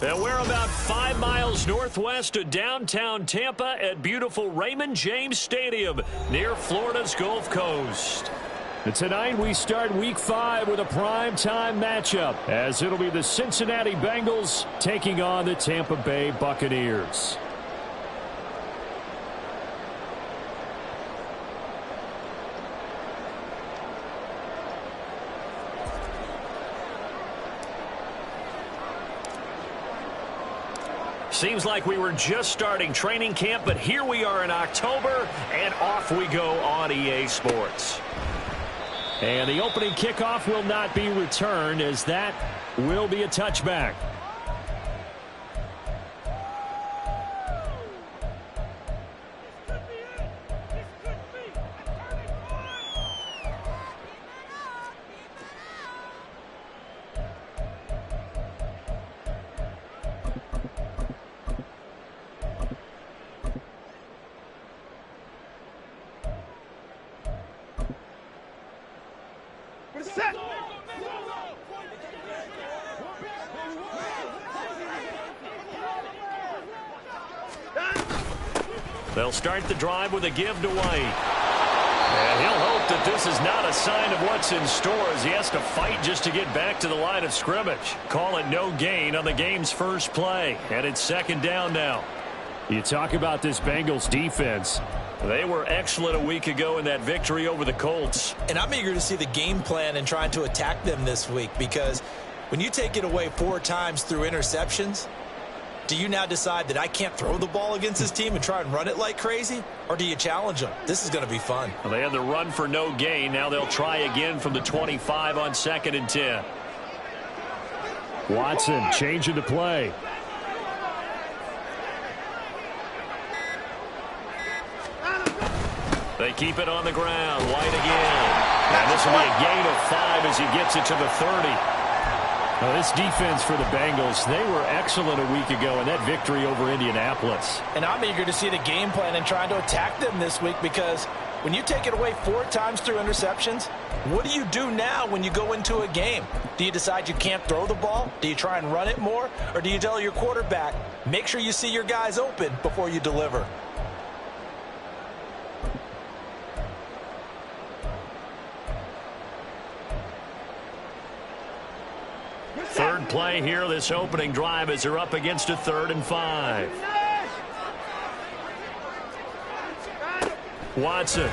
And we're about 5 miles northwest of downtown Tampa at beautiful Raymond James Stadium near Florida's Gulf Coast. And tonight we start Week 5 with a primetime matchup, as it'll be the Cincinnati Bengals taking on the Tampa Bay Buccaneers. Seems like we were just starting training camp, but here we are in October, and off we go on EA Sports. And the opening kickoff will not be returned, as that will be a touchback. They'll start the drive with a give to White. And he'll hope that this is not a sign of what's in store, as he has to fight just to get back to the line of scrimmage. Call it no gain on the game's first play. And it's second down now. You talk about this Bengals defense. They were excellent a week ago in that victory over the Colts. And I'm eager to see the game plan and trying to attack them this week, because when you take it away 4 times through interceptions, do you now decide that I can't throw the ball against this team and try and run it like crazy? Or do you challenge them? This is going to be fun. Well, they had the run for no gain. Now they'll try again from the 25 on 2nd and 10. Watson changing the play. They keep it on the ground. White again. And this will be a gain of 5 as he gets it to the 30. Now, this defense for the Bengals, they were excellent a week ago in that victory over Indianapolis. And I'm eager to see the game plan and trying to attack them this week, because when you take it away 4 times through interceptions, what do you do now when you go into a game? Do you decide you can't throw the ball? Do you try and run it more? Or do you tell your quarterback, make sure you see your guys open before you deliver? Third play here, this opening drive, as they're up against a 3rd and 5. Watson.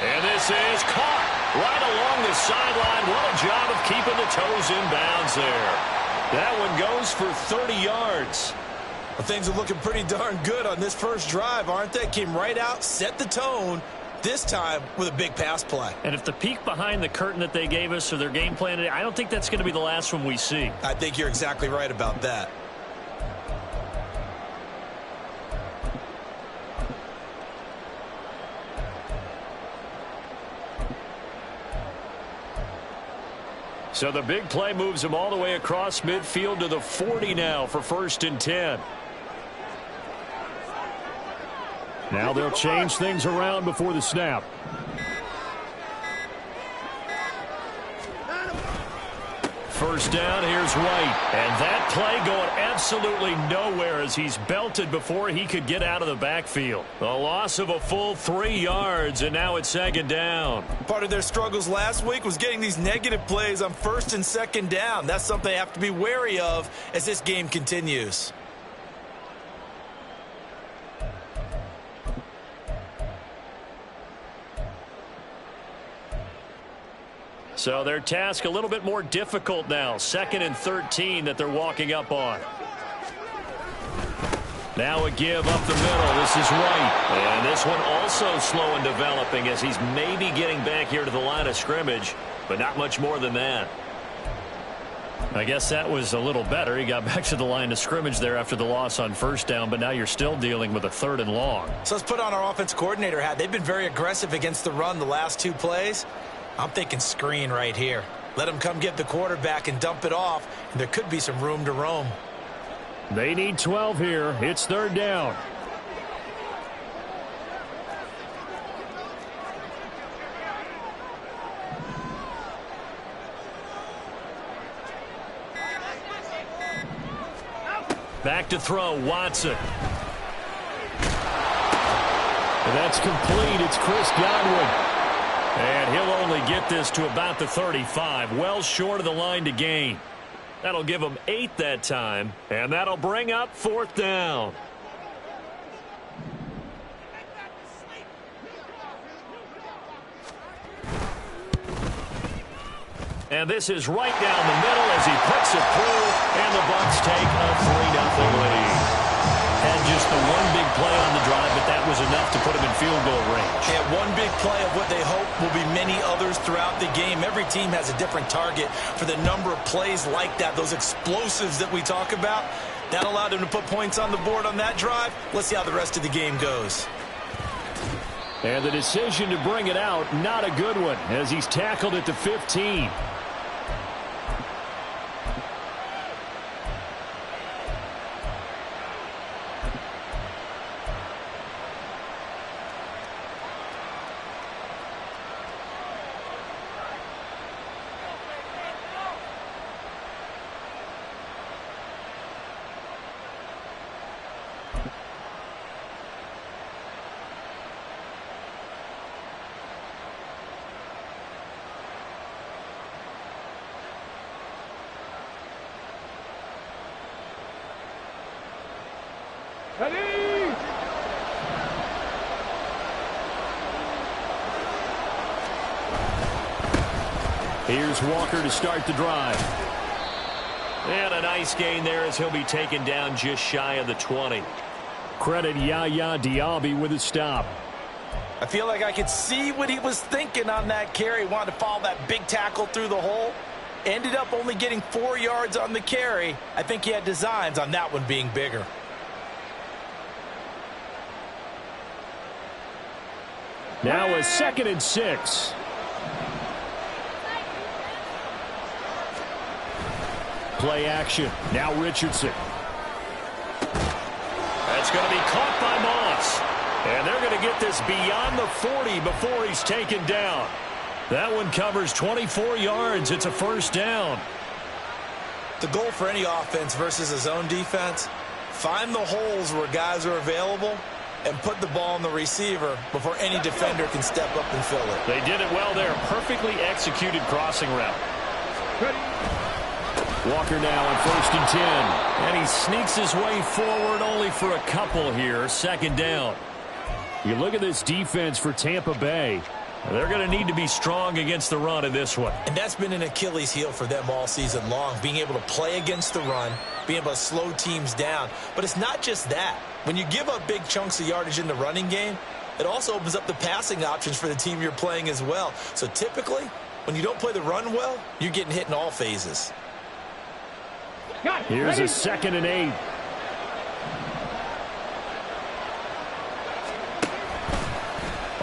And this is caught right along the sideline. What a job of keeping the toes in bounds there. That one goes for 30 yards. Well, things are looking pretty darn good on this first drive, aren't they? Came right out, set the tone, this time with a big pass play. And if the peek behind the curtain that they gave us or their game plan, I don't think that's going to be the last one we see. I think you're exactly right about that. So the big play moves them all the way across midfield to the 40 now for 1st and 10. Now they'll change things around before the snap. First down, here's White. And that play going absolutely nowhere as he's belted before he could get out of the backfield. A loss of a full 3 yards, and now it's 2nd down. Part of their struggles last week was getting these negative plays on 1st and 2nd down. That's something they have to be wary of as this game continues. So their task a little bit more difficult now. 2nd and 13 that they're walking up on. Now a give up the middle. This is White. And this one also slow in developing as he's maybe getting back here to the line of scrimmage, but not much more than that. I guess that was a little better. He got back to the line of scrimmage there after the loss on 1st down, but now you're still dealing with a 3rd and long. So let's put on our offense coordinator hat. They've been very aggressive against the run the last 2 plays. I'm thinking screen right here. Let him come get the quarterback and dump it off, and there could be some room to roam. They need 12 here. It's 3rd down. Back to throw, Watson. And that's complete. It's Chris Godwin. And he'll only get this to about the 35, well short of the line to gain. That'll give him 8 that time, and that'll bring up 4th down. And this is right down the middle as he puts it through, and the Bucs take a 3-0 lead. Had just the one big play on the drive, but that was enough to put him in field goal range. Yeah, one big play of what they hope will be many others throughout the game. Every team has a different target for the number of plays like that, those explosives that we talk about. That allowed him to put points on the board on that drive. Let's see how the rest of the game goes. And the decision to bring it out, not a good one, as he's tackled at the 15. Here's Walker to start the drive. And a nice gain there as he'll be taken down just shy of the 20. Credit Yaya Diaby with a stop. I feel like I could see what he was thinking on that carry. Wanted to follow that big tackle through the hole. Ended up only getting 4 yards on the carry. I think he had designs on that one being bigger. Now a 2nd and 6. Play action. Now Richardson. That's going to be caught by Moss. And they're going to get this beyond the 40 before he's taken down. That one covers 24 yards. It's a 1st down. The goal for any offense versus a zone defense, find the holes where guys are available and put the ball on the receiver before any defender can step up and fill it. They did it well there. Perfectly executed crossing route. Walker now on 1st and 10. And he sneaks his way forward only for a couple here. 2nd down. You look at this defense for Tampa Bay. They're going to need to be strong against the run in this one. And that's been an Achilles heel for them all season long, being able to play against the run, being able to slow teams down. But it's not just that. When you give up big chunks of yardage in the running game, it also opens up the passing options for the team you're playing as well. So typically, when you don't play the run well, you're getting hit in all phases. Here's a 2nd and 8.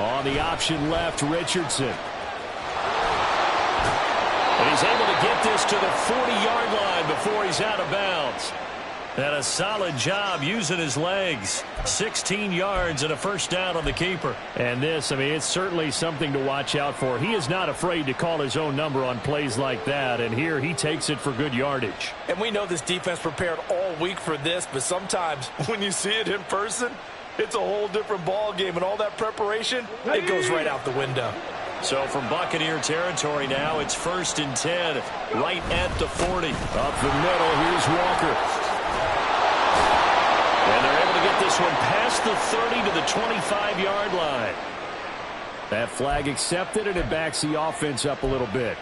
On the option left, Richardson. And he's able to get this to the 40-yard line before he's out of bounds. And a solid job using his legs. 16 yards and a 1st down on the keeper. And this, I mean, it's certainly something to watch out for. He is not afraid to call his own number on plays like that. And here he takes it for good yardage. And we know this defense prepared all week for this, but sometimes when you see it in person, it's a whole different ball game. And all that preparation, it goes right out the window. So from Buccaneer territory now, it's 1st and 10, right at the 40. Up the middle, here's Walker. And they're able to get this one past the 30 to the 25-yard line. That flag accepted, and it backs the offense up a little bit.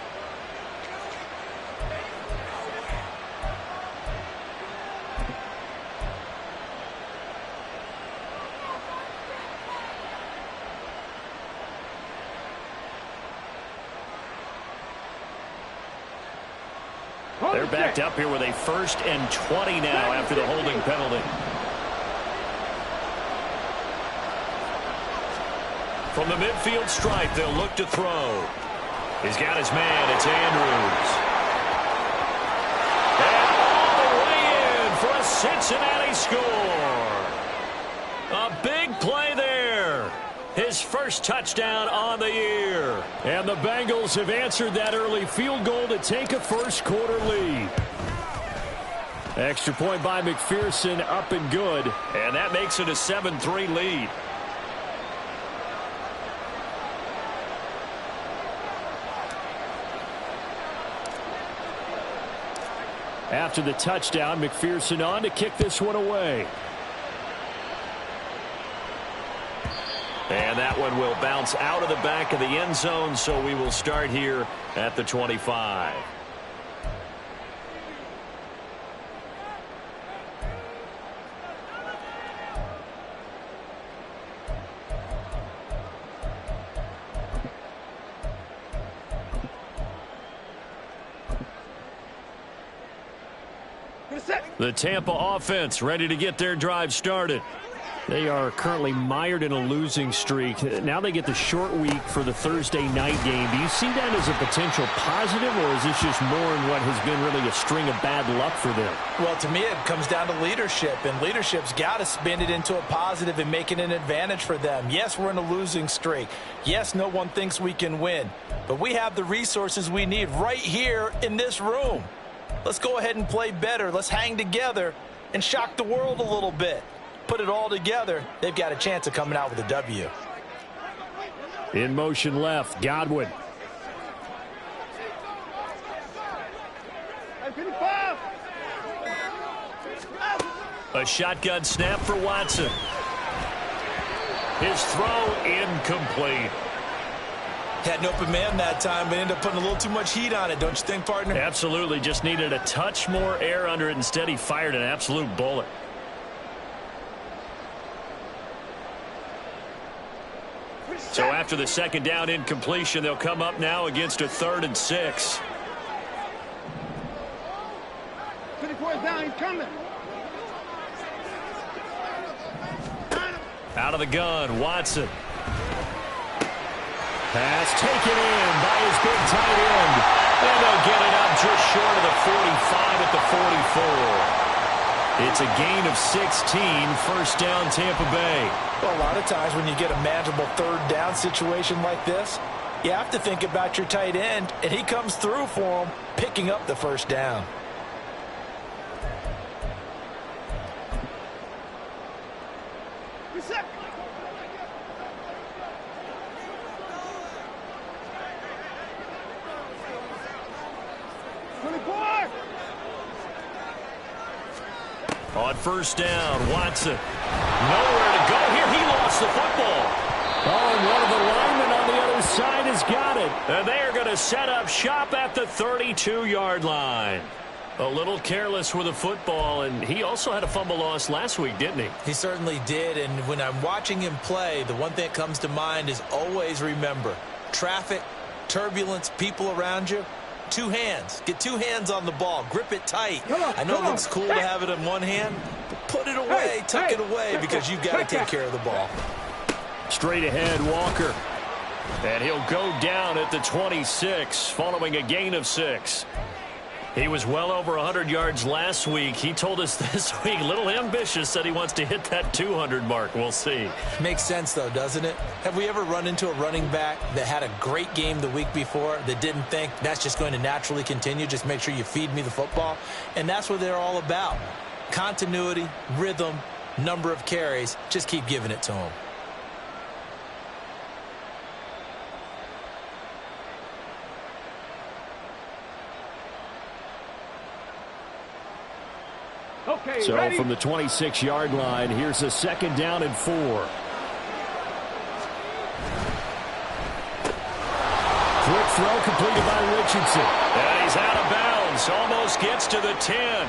They're backed up here with a 1st and 20 now after the holding penalty. From the midfield stripe, they'll look to throw. He's got his man. It's Andrews. And all the way in for a Cincinnati score. A big play there. His 1st touchdown on the year. And the Bengals have answered that early field goal to take a 1st quarter lead. Extra point by McPherson, up and good. And that makes it a 7-3 lead. After the touchdown, McPherson on to kick this one away. And that one will bounce out of the back of the end zone, so we will start here at the 25. The Tampa offense ready to get their drive started. They are currently mired in a losing streak. Now they get the short week for the Thursday night game. Do you see that as a potential positive, or is this just more in what has been really a string of bad luck for them? Well, to me, it comes down to leadership, and leadership's got to spin it into a positive and make it an advantage for them. Yes, we're in a losing streak. Yes, no one thinks we can win, but we have the resources we need right here in this room. Let's go ahead and play better. Let's hang together and shock the world a little bit. Put it all together, they've got a chance of coming out with a W. In motion left, Godwin. A shotgun snap for Watson. His throw incomplete. Had an open man that time, but ended up putting a little too much heat on it, don't you think, partner? Absolutely, just needed a touch more air under it. Instead, he fired an absolute bullet. So after the second down incompletion, they'll come up now against a 3rd and 6. 24th down, he's coming. Out of the gun, Watson. Pass taken in by his big tight end. And they'll get it up just short of the 45 at the 44. It's a gain of 16, first down Tampa Bay. Well, a lot of times when you get a manageable 3rd down situation like this, you have to think about your tight end, and he comes through for him, picking up the first down. Reset. On first down, Watson. Nowhere to go here. He lost the football. Oh, and one of the linemen on the other side has got it. And they are going to set up shop at the 32-yard line. A little careless with the football, and he also had a fumble loss last week, didn't he? He certainly did, and when I'm watching him play, the one thing that comes to mind is always remember, traffic, turbulence, people around you, 2 hands. Get 2 hands on the ball. Grip it tight. I know it looks cool to have it in one hand, but put it away, tuck it away, because you've got to take care of the ball. Straight ahead, Walker. And he'll go down at the 26, following a gain of 6. He was well over 100 yards last week. He told us this week, a little ambitious, said he wants to hit that 200 mark. We'll see. Makes sense, though, doesn't it? Have we ever run into a running back that had a great game the week before that didn't think that's just going to naturally continue? Just make sure you feed me the football. And that's what they're all about. Continuity, rhythm, number of carries. Just keep giving it to them. Okay, so ready? From the 26-yard line, here's a 2nd down and 4. Quick throw completed by Richardson. And he's out of bounds. Almost gets to the 10.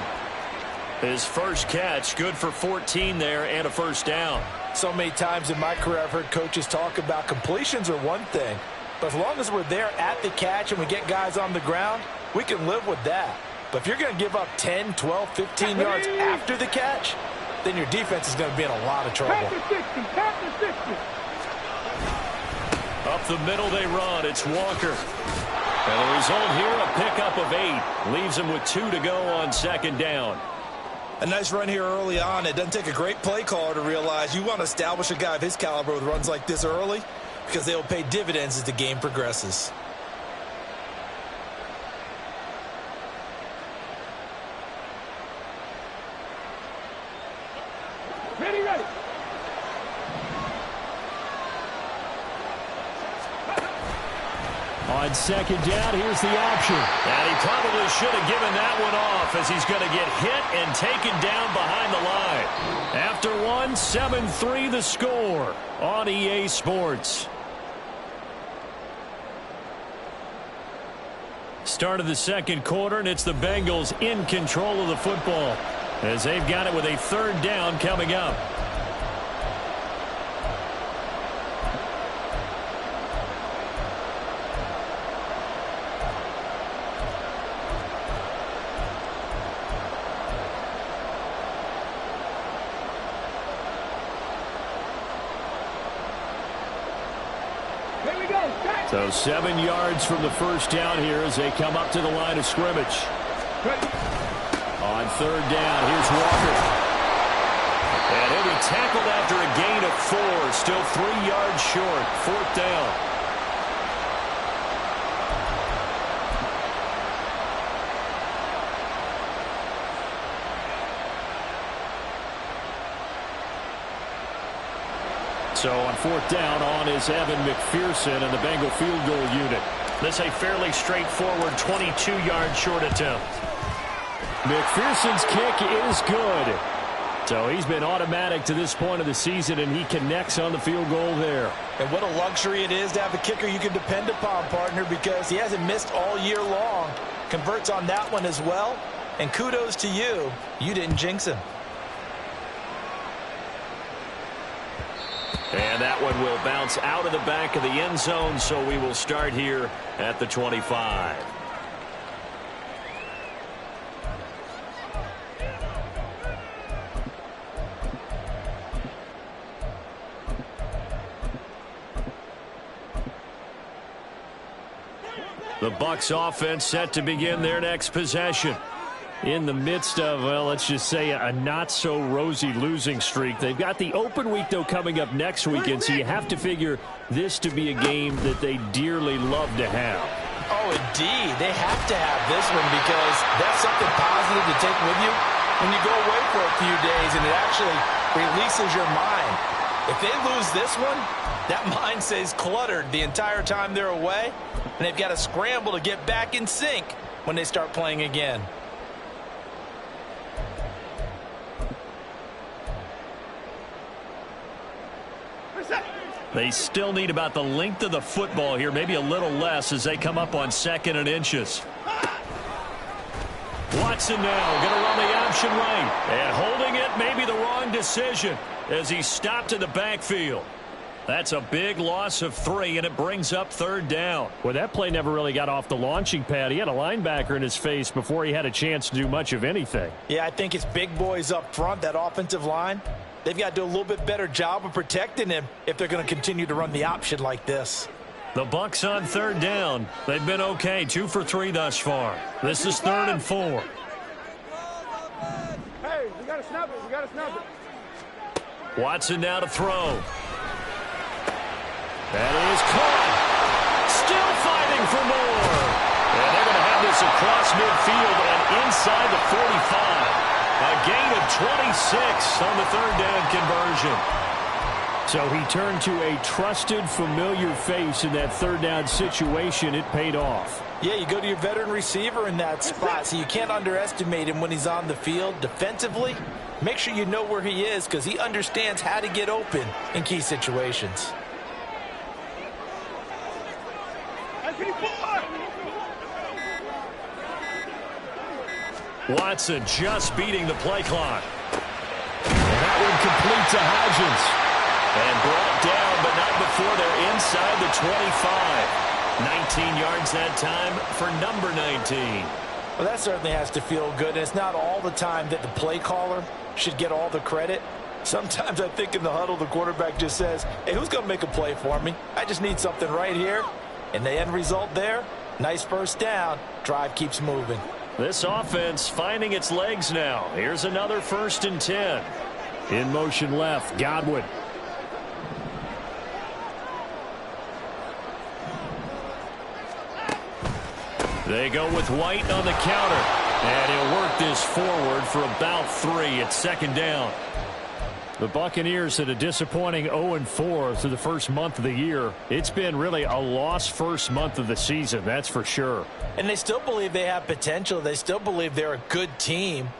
His first catch, good for 14 there and a first down. So many times in my career I've heard coaches talk about completions are one thing, but as long as we're there at the catch and we get guys on the ground, we can live with that. But if you're going to give up 10, 12, 15 yards after the catch, then your defense is going to be in a lot of trouble. Up the middle they run. It's Walker. And the result here, a pickup of 8. Leaves him with 2 to go on 2nd down. A nice run here early on. It doesn't take a great play caller to realize you want to establish a guy of his caliber with runs like this early because they will pay dividends as the game progresses. On second down, here's the option. And he probably should have given that one off as he's going to get hit and taken down behind the line. After one, 7-3 the score on EA Sports. Start of the second quarter, and it's the Bengals in control of the football as they've got it with a third down coming up. So 7 yards from the first down here as they come up to the line of scrimmage. On third down, here's Walker. And he'll be tackled after a gain of 4. Still 3 yards short. Fourth down. So on fourth down, on is Evan McPherson and the Bengal field goal unit. This a fairly straightforward 22-yard short attempt. McPherson's kick is good. So he's been automatic to this point of the season, and he connects on the field goal there. And what a luxury it is to have a kicker you can depend upon, partner, because he hasn't missed all year long. Converts on that one as well. And kudos to you. You didn't jinx him. And that one will bounce out of the back of the end zone, so we will start here at the 25. The Bucs offense set to begin their next possession. In the midst of, well, let's just say a not-so-rosy losing streak. They've got the open week, though, coming up next weekend, so you have to figure this to be a game that they dearly love to have. Oh, indeed. They have to have this one because that's something positive to take with you when you go away for a few days, and it actually releases your mind. If they lose this one, that mind stays cluttered the entire time they're away, and they've got to scramble to get back in sync when they start playing again. They still need about the length of the football here, maybe a little less as they come up on 2nd and inches. Watson now going to run the option right. And holding it, maybe the wrong decision as he stopped in the backfield. That's a big loss of 3, and it brings up third down. Well, that play never really got off the launching pad. He had a linebacker in his face before he had a chance to do much of anything. Yeah, I think it's big boys up front, that offensive line. They've got to do a little bit better job of protecting him if they're going to continue to run the option like this. The Bucs on third down. They've been okay, 2 for 3 thus far. This is 3rd and 4. Hey, we got to snap it. We got to snap it. Watson now to throw. That is caught. Still fighting for more. And they're going to have this across midfield and inside the 45. A gain of 26 on the third down conversion. So he turned to a trusted, familiar face in that third down situation. It paid off. Yeah, you go to your veteran receiver in that spot, so you can't underestimate him when he's on the field defensively. Make sure you know where he is because he understands how to get open in key situations. Watson just beating the play clock. And that one complete to Hodgins. And brought down, but not before they're inside the 25. 19 yards that time for number 19. Well, that certainly has to feel good. And it's not all the time that the play caller should get all the credit. Sometimes I think in the huddle, the quarterback just says, hey, who's going to make a play for me? I just need something right here. And the end result there, nice first down. Drive keeps moving. This offense finding its legs now. Here's another 1st and 10. In motion left, Godwin. They go with White on the counter. And he'll work this forward for about 3 at 2nd down. The Buccaneers had a disappointing 0-4 through the first month of the year. It's been really a lost first month of the season, that's for sure. And they still believe they have potential. They still believe they're a good team.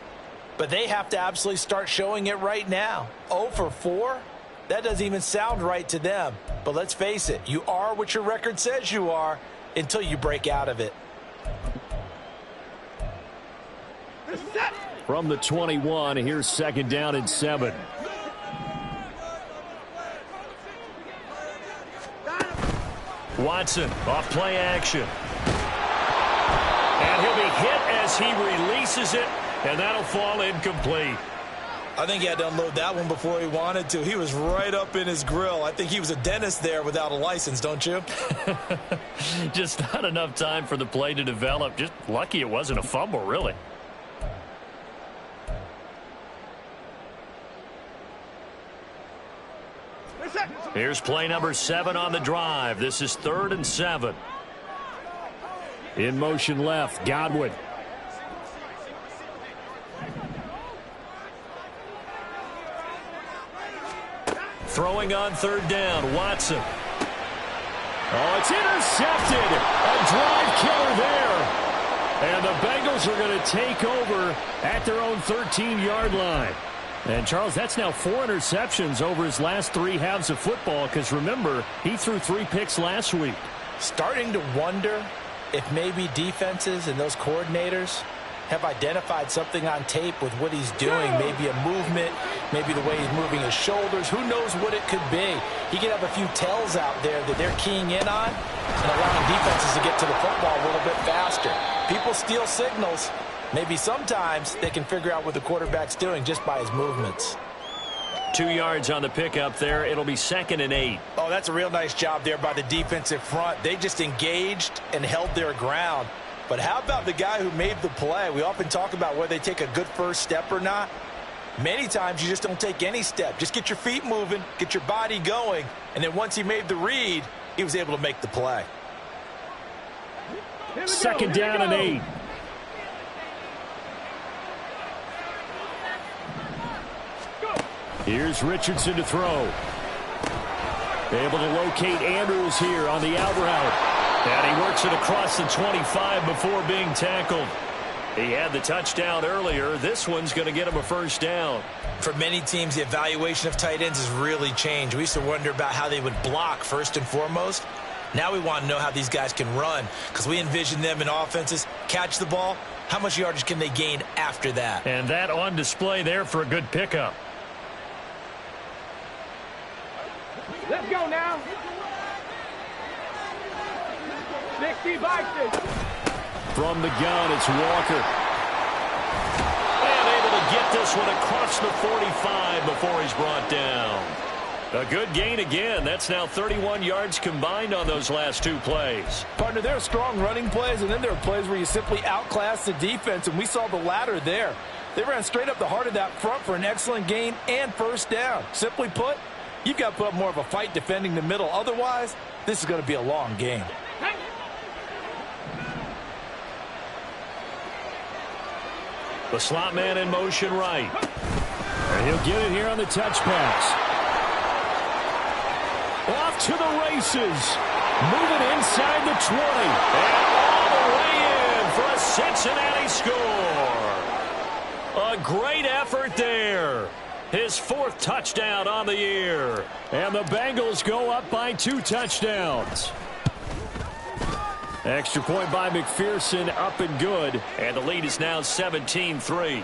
But they have to absolutely start showing it right now. 0-4? That doesn't even sound right to them. But let's face it, you are what your record says you are until you break out of it. From the 21, here's 2nd down and 7. Watson off play action. And he'll be hit as he releases it, and that'll fall incomplete. I think he had to unload that one before he wanted to. He was right up in his grill. I think he was a dentist there without a license, don't you? Just not enough time for the play to develop. Just lucky it wasn't a fumble, really. Here's play number 7 on the drive. This is 3rd and 7. In motion left, Godwin. Throwing on 3rd down, Watson. Oh, it's intercepted. A drive killer there. And the Bengals are going to take over at their own 13-yard line. And, Charles, that's now 4 interceptions over his last 3 halves of football because, remember, he threw 3 picks last week. Starting to wonder if maybe defenses and those coordinators have identified something on tape with what he's doing. Maybe a movement, maybe the way he's moving his shoulders. Who knows what it could be? He could have a few tells out there that they're keying in on and allowing defenses to get to the football a little bit faster. People steal signals. Maybe sometimes they can figure out what the quarterback's doing just by his movements. 2 yards on the pickup there. It'll be 2nd and 8. Oh, that's a real nice job there by the defensive front. They just engaged and held their ground. But how about the guy who made the play? We often talk about whether they take a good first step or not. Many times you just don't take any step. Just get your feet moving, get your body going, and then once he made the read, he was able to make the play. 2nd down and 8. Here's Richardson to throw. Able to locate Andrews here on the out route. And he works it across the 25 before being tackled. He had the touchdown earlier. This one's going to get him a 1st down. For many teams, the evaluation of tight ends has really changed. We used to wonder about how they would block first and foremost. Now we want to know how these guys can run because we envision them in offenses catch the ball. How much yardage can they gain after that? And that on display there for a good pickup. Let's go now. 60 by 60. From the gun, it's Walker. And able to get this one across the 45 before he's brought down. A good gain again. That's now 31 yards combined on those last 2 plays. Partner, there are strong running plays, and then there are plays where you simply outclass the defense, and we saw the latter there. They ran straight up the heart of that front for an excellent gain and 1st down. Simply put, you've got to put up more of a fight defending the middle. Otherwise, this is going to be a long game. The slot man in motion right. And he'll get it here on the touch pass. Off to the races. Moving inside the 20. And all the way in for a Cincinnati score. A great effort there. His 4th touchdown on the year. And the Bengals go up by 2 touchdowns. Extra point by McPherson, up and good. And the lead is now 17-3.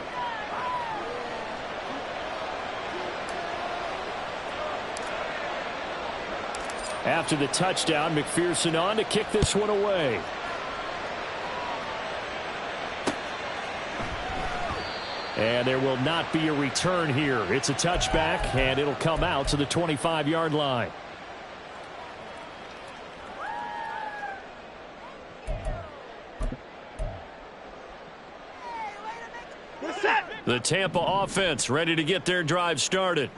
After the touchdown, McPherson on to kick this one away. And there will not be a return here. It's a touchback, and it'll come out to the 25-yard line. The Tampa offense ready to get their drive started.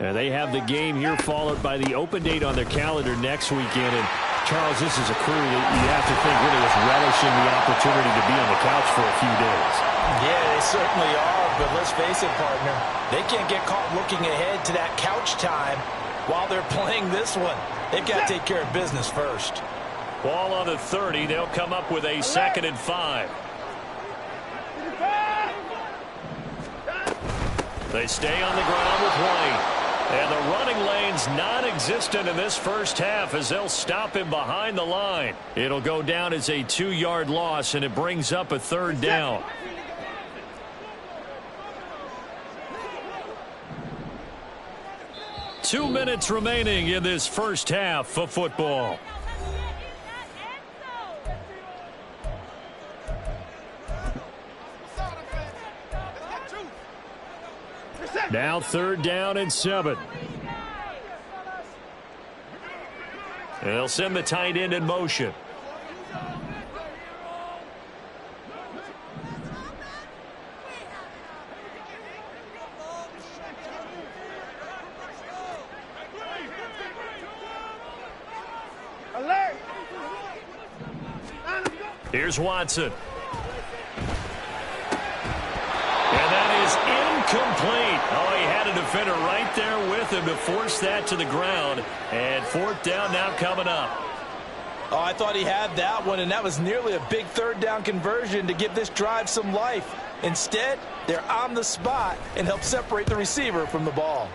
And they have the game here followed by the open date on their calendar next weekend. And Charles, this is a crew that you have to think really is relishing the opportunity to be on the couch for a few days. Yeah, they certainly are, but let's face it, partner. They can't get caught looking ahead to that couch time while they're playing this one. They've got to take care of business first. Ball on the 30. They'll come up with a 2nd and 5. They stay on the ground with White. And the running lane's non-existent in this first half as they'll stop him behind the line. It'll go down as a 2-yard loss, and it brings up a 3rd down. Two minutes remaining in this first half of football. Now 3rd down and 7. And they'll send the tight end in motion. Here's Watson. And that is incomplete. Oh, he had a defender right there with him to force that to the ground. And 4th down now coming up. Oh, I thought he had that one, and that was nearly a big 3rd down conversion to give this drive some life. Instead, they're on the spot and help separate the receiver from the ball.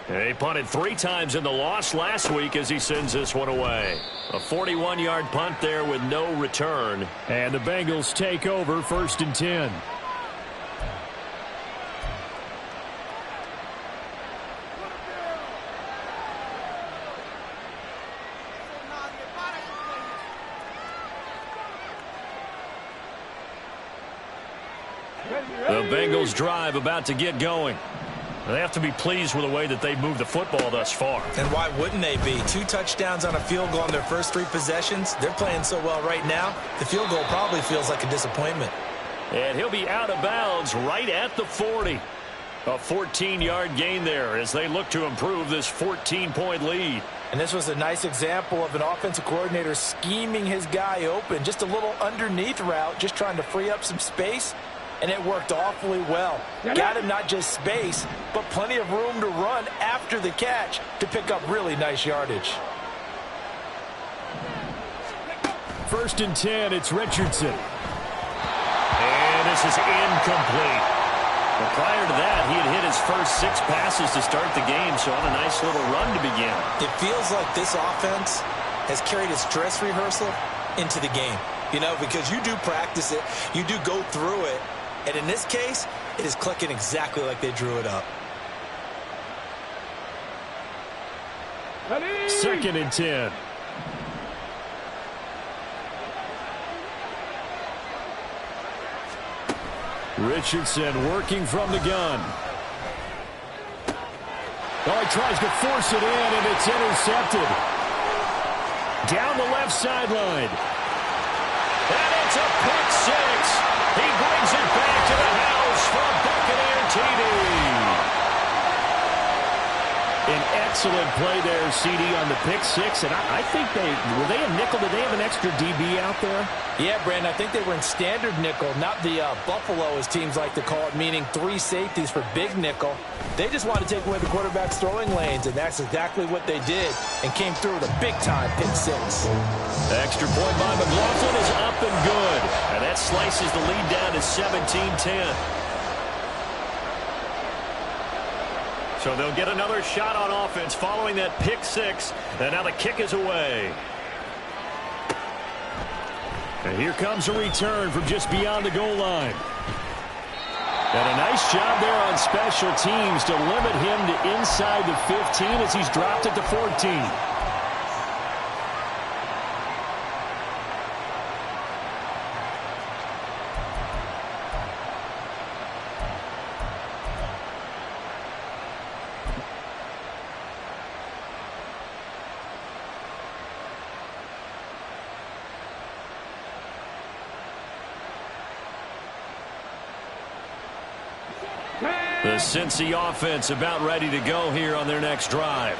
He punted 3 times in the loss last week as he sends this one away. A 41-yard punt there with no return. And the Bengals take over 1st and 10. The Bengals drive about to get going. They have to be pleased with the way that they've moved the football thus far. And why wouldn't they be? 2 touchdowns on a field goal on their first 3 possessions. They're playing so well right now, the field goal probably feels like a disappointment. And he'll be out of bounds right at the 40. A 14-yard gain there as they look to improve this 14-point lead. And this was a nice example of an offensive coordinator scheming his guy open. Just a little underneath route, just trying to free up some space. And it worked awfully well. Got him not just space, but plenty of room to run after the catch to pick up really nice yardage. 1st and 10, it's Richardson. And this is incomplete. But prior to that, he had hit his first 6 passes to start the game, so on a nice little run to begin. It feels like this offense has carried its dress rehearsal into the game. You know, because you do practice it, you do go through it. And in this case, it is clicking exactly like they drew it up. 2nd and 10. Richardson working from the gun. Oh, he tries to force it in, and it's intercepted. Down the left sideline. And it's a pick 6. He brings it back to the house for a Buccaneer TD. An excellent play there, CD, on the pick 6. And I think were they a nickel? Did they have an extra DB out there? Yeah, Brandon, I think they were in standard nickel, not the Buffalo, as teams like to call it, meaning 3 safeties for big nickel. They just wanted to take away the quarterback's throwing lanes, and that's exactly what they did, and came through with a big-time pick 6. Extra point by McLaughlin is up and good. And that slices the lead down to 17-10. So they'll get another shot on offense following that pick 6. And now the kick is away. And here comes a return from just beyond the goal line. And a nice job there on special teams to limit him to inside the 15 as he's dropped it to 14. The Cincy offense about ready to go here on their next drive.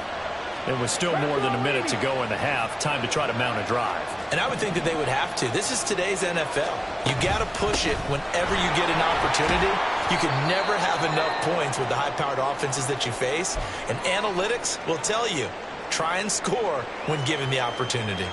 And with still more than a minute to go in the half, time to try to mount a drive. And I would think that they would have to. This is today's NFL. You got to push it whenever you get an opportunity. You can never have enough points with the high-powered offenses that you face. And analytics will tell you, try and score when given the opportunity.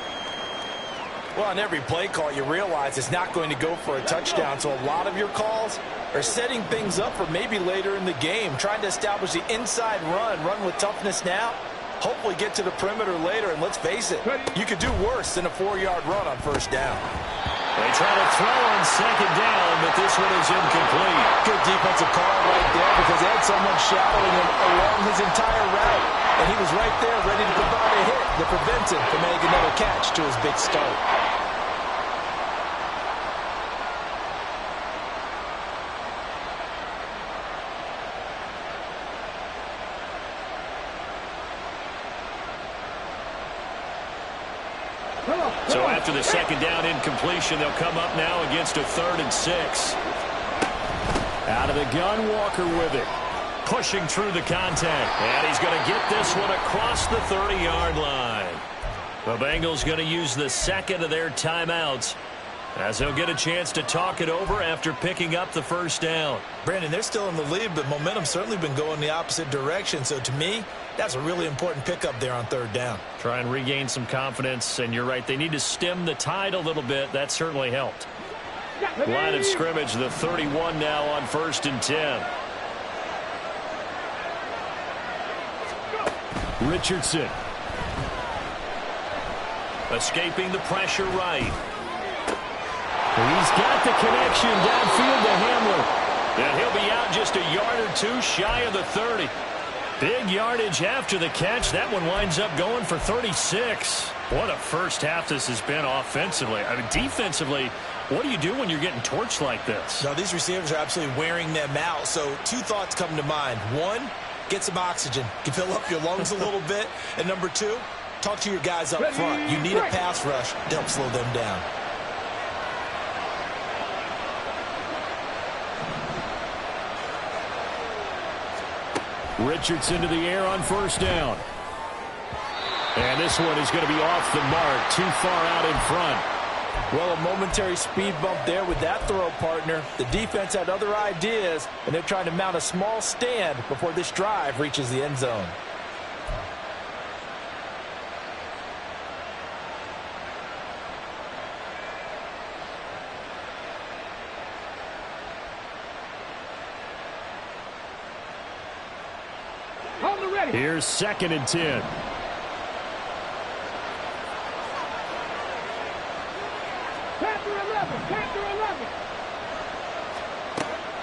Well, on every play call, you realize it's not going to go for a touchdown. So a lot of your calls are setting things up for maybe later in the game, trying to establish the inside run with toughness now. Hopefully get to the perimeter later, and let's face it, you could do worse than a 4-yard run on first down. They try to throw on second down, but this one is incomplete. Good defensive call right there because they had someone shadowing him along his entire route, and he was right there ready to provide a hit that prevents him from making another catch to his big start. So after the second down incompletion, they'll come up now against a 3rd and 6. Out of the gun, Walker with it. Pushing through the contact. And he's going to get this one across the 30-yard line. The Bengals going to use the second of their timeouts as they'll get a chance to talk it over after picking up the first down. Brandon, they're still in the lead, but momentum's certainly been going the opposite direction. So to me, that's a really important pickup there on 3rd down. Try and regain some confidence, and you're right. They need to stem the tide a little bit. That certainly helped. Line of scrimmage, the 31 now on 1st and 10. Richardson. Escaping the pressure right. He's got the connection downfield to Hamler. And he'll be out just a yard or two shy of the 30. Big yardage after the catch. That one winds up going for 36. What a first half this has been offensively. I mean, defensively, what do you do when you're getting torched like this? Now, these receivers are absolutely wearing them out. So 2 thoughts come to mind. 1, get some oxygen. You can fill up your lungs a little bit. And number 2, talk to your guys up front. You need a pass rush to help slow them down. Richardson to the air on 1st down. And this one is going to be off the mark, too far out in front. Well, a momentary speed bump there with that throw, partner. The defense had other ideas, and they're trying to mount a small stand before this drive reaches the end zone. Here's 2nd and 10.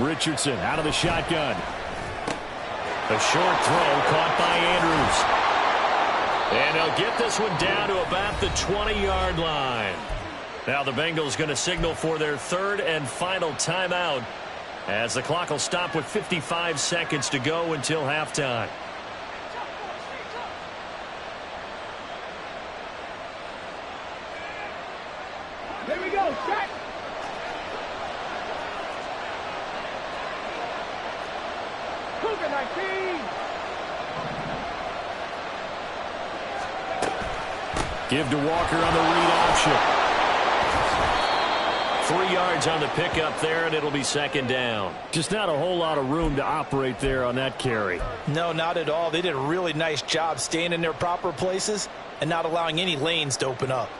Richardson out of the shotgun. A short throw caught by Andrews. And they'll get this one down to about the 20-yard line. Now the Bengals going to signal for their 3rd and final timeout as the clock will stop with 55 seconds to go until halftime. Here we go, set. Cougar 19. Give to Walker on the read option. 3 yards on the pickup there, and it'll be 2nd down. Just not a whole lot of room to operate there on that carry. No, not at all. They did a really nice job staying in their proper places and not allowing any lanes to open up.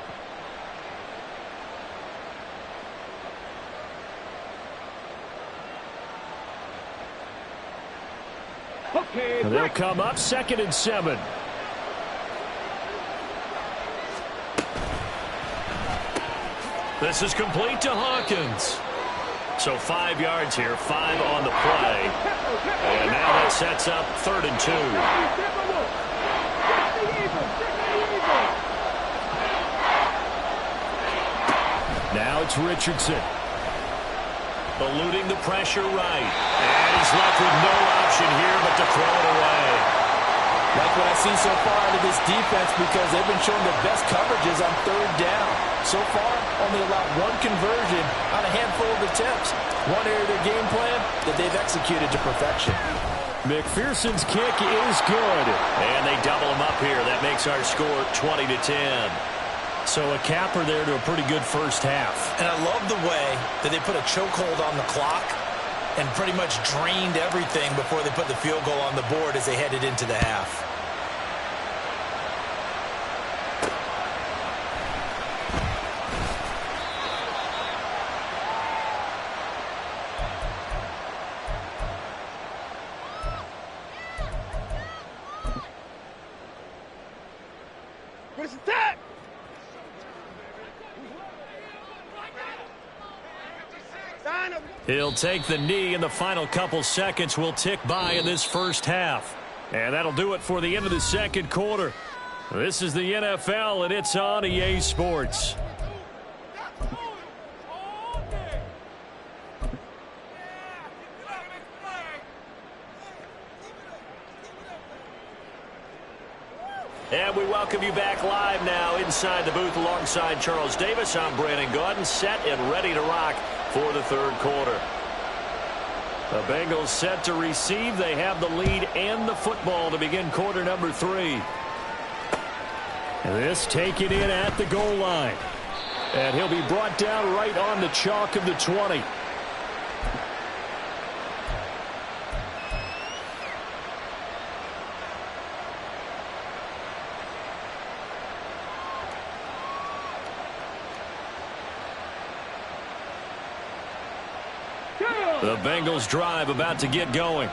Okay, They'll come up 2nd and 7. This is complete to Hawkins. So 5 yards here, 5 on the play. And now that sets up 3rd and 2. Now it's Richardson. Eluding the pressure right. And he's left with no option here but to throw it away. Like what I've seen so far out of this defense because they've been showing their best coverages on 3rd down. So far, only allowed 1 conversion on a handful of attempts. One area of their game plan that they've executed to perfection. McPherson's kick is good. And they double him up here. That makes our score 20-10. So a capper there to a pretty good first half. And I love the way that they put a chokehold on the clock and pretty much drained everything before they put the field goal on the board as they headed into the half. Where's the tap? He'll take the knee, and the final couple seconds will tick by in this first half. And that'll do it for the end of the second quarter. This is the NFL, and it's on EA Sports. And we welcome you back live now inside the booth alongside Charles Davis. I'm Brandon Gaudin, set and ready to rock for the third quarter. The Bengals set to receive. They have the lead and the football to begin quarter number 3. This taken in at the goal line. And he'll be brought down right on the chalk of the 20. The Bengals drive about to get going.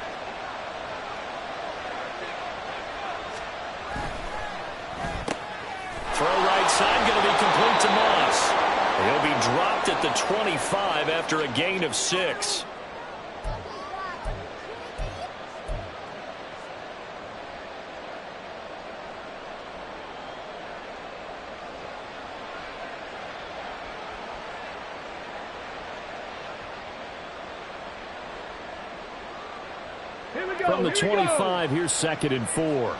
Throw right side going to be complete to MofS. He'll be dropped at the 25 after a gain of 6. From the 25, here's 2nd and 4.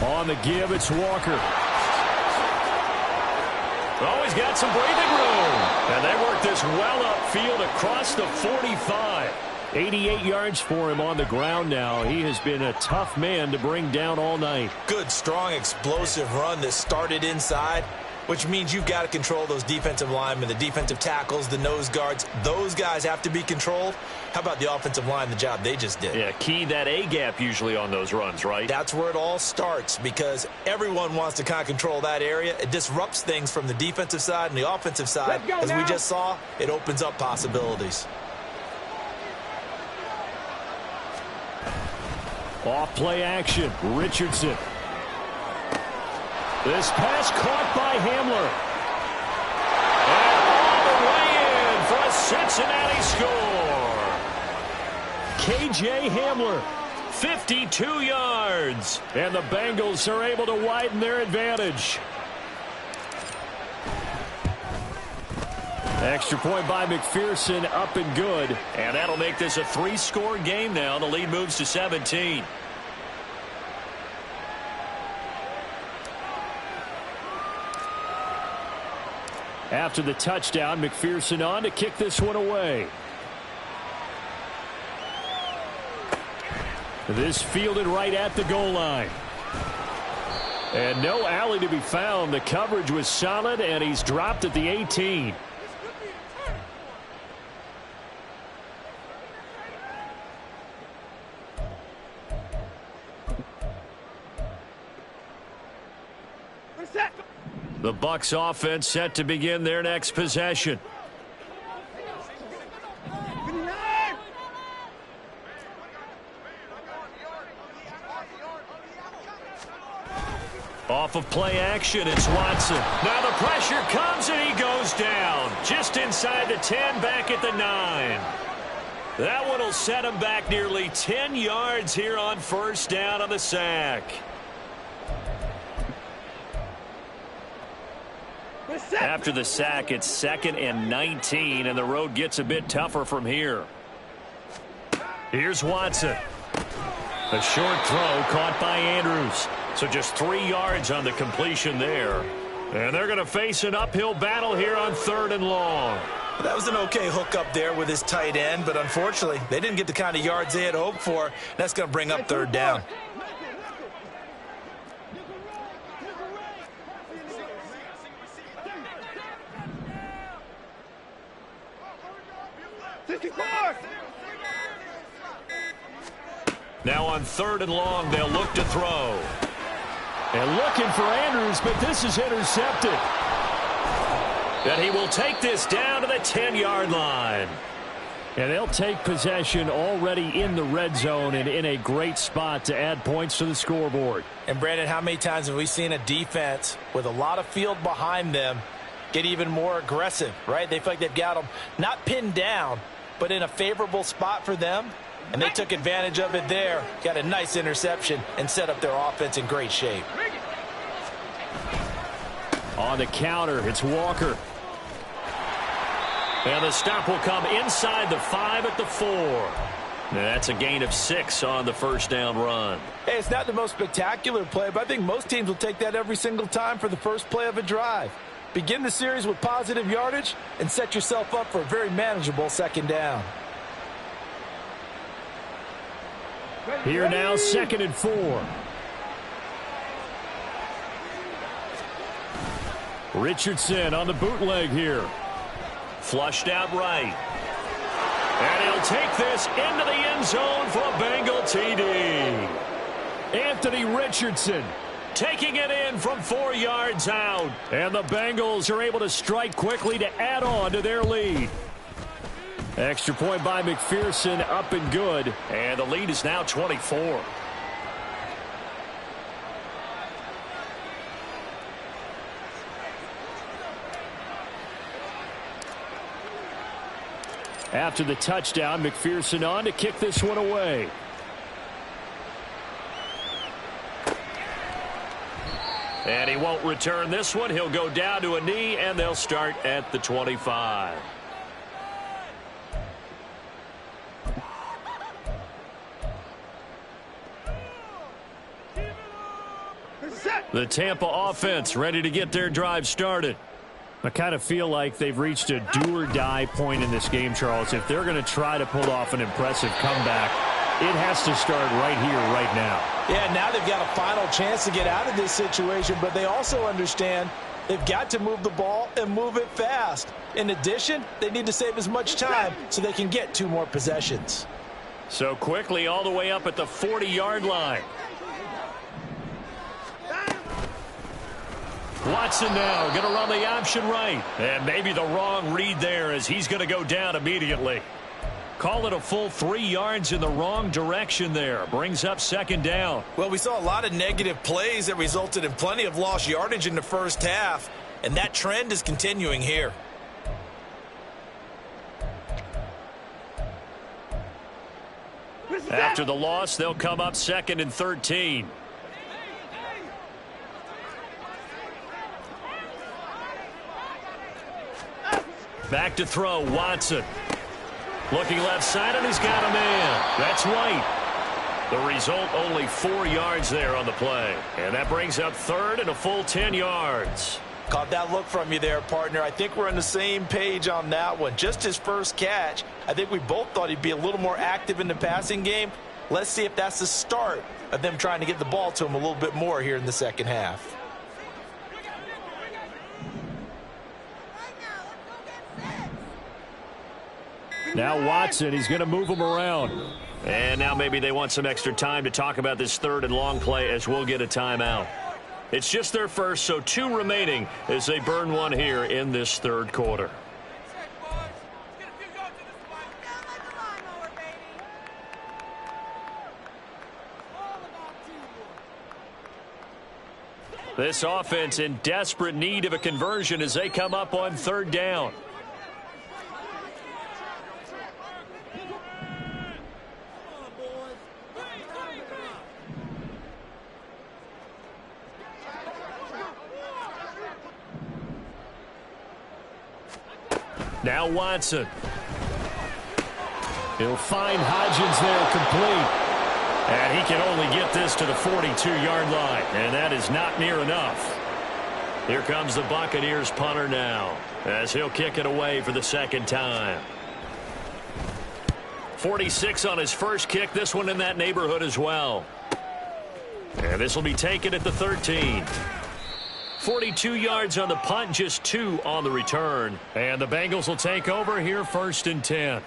On the give, it's Walker. Oh, he's got some breathing room. And they work this well upfield across the 45. 88 yards for him on the ground now. He has been a tough man to bring down all night. Good, strong, explosive run that started inside, which means you've got to control those defensive linemen, the defensive tackles, the nose guards. Those guys have to be controlled. How about the offensive line, the job they just did? Yeah, key that A-gap usually on those runs, right? That's where it all starts because everyone wants to kind of control that area. It disrupts things from the defensive side and the offensive side. As we just saw, it opens up possibilities. Off play action, Richardson. This pass caught by Hamler. And all the way in for a Cincinnati score. K.J. Hamler. 52 yards. And the Bengals are able to widen their advantage. Extra point by McPherson, up and good. And that'll make this a 3-score game now. The lead moves to 17. After the touchdown, McPherson on to kick this one away. This fielded right at the goal line. And no alley to be found. The coverage was solid, and he's dropped at the 18. The Bucs offense set to begin their next possession. Off of play action, it's Watson. Now the pressure comes and he goes down. Just inside the 10, back at the 9. That one will set him back nearly 10 yards here on first down on the sack. After the sack, it's 2nd and 19, and the road gets a bit tougher from here. Here's Watson. A short throw caught by Andrews. So just 3 yards on the completion there. And they're going to face an uphill battle here on 3rd and long. That was an okay hook up there with his tight end, but unfortunately, they didn't get the kind of yards they had hoped for. That's going to bring up third down. Now on 3rd and long, they'll look to throw. And looking for Andrews, but this is intercepted. And he will take this down to the 10-yard line. And they'll take possession already in the red zone and in a great spot to add points to the scoreboard. And, Brandon, how many times have we seen a defense with a lot of field behind them get even more aggressive, right? They feel like they've got them not pinned down, but in a favorable spot for them. And they took advantage of it there. Got a nice interception and set up their offense in great shape. On the counter, it's Walker. And the stop will come inside the 5 at the 4. That's a gain of 6 on the first down run. Hey, it's not the most spectacular play, but I think most teams will take that every single time for the first play of a drive. Begin the series with positive yardage and set yourself up for a very manageable second down. Here now, 2nd and 4. Richardson on the bootleg here. Flushed out right. And he'll take this into the end zone for a Bengal TD. Anthony Richardson taking it in from 4 yards out. And the Bengals are able to strike quickly to add on to their lead. Extra point by McPherson, up and good. And the lead is now 24. After the touchdown, McPherson on to kick this one away. And he won't return this one. He'll go down to a knee, and they'll start at the 25. The Tampa offense ready to get their drive started. I kind of feel like they've reached a do-or-die point in this game, Charles. If they're going to try to pull off an impressive comeback, it has to start right here, right now. Yeah, now they've got a final chance to get out of this situation, but they also understand they've got to move the ball and move it fast. In addition, they need to save as much time so they can get 2 more possessions. So quickly all the way up at the 40-yard line. Watson now going to run the option right. And maybe the wrong read there as he's going to go down immediately. Call it a full 3 yards in the wrong direction there. Brings up 2nd down. Well, we saw a lot of negative plays that resulted in plenty of lost yardage in the first half. And that trend is continuing here. After the loss, they'll come up 2nd and 13. Back to throw, Watson. Looking left side, and he's got a man. That's White. The result, only 4 yards there on the play. And that brings up 3rd and a full 10 yards. Caught that look from you there, partner. I think we're on the same page on that one. Just his first catch. I think we both thought he'd be a little more active in the passing game. Let's see if that's the start of them trying to get the ball to him a little bit more here in the second half. Now Watson, he's going to move him around. And now maybe they want some extra time to talk about this 3rd and long play as we'll get a timeout. It's just their first, so 2 remaining as they burn one here in this 3rd quarter. This offense in desperate need of a conversion as they come up on 3rd down. Now Watson. He'll find Hodgins there complete. And he can only get this to the 42-yard line. And that is not near enough. Here comes the Buccaneers punter now, as he'll kick it away for the second time. 46 on his first kick. This one in that neighborhood as well. And this will be taken at the 13. 42 yards on the punt, just 2 on the return. And the Bengals will take over here, 1st and 10.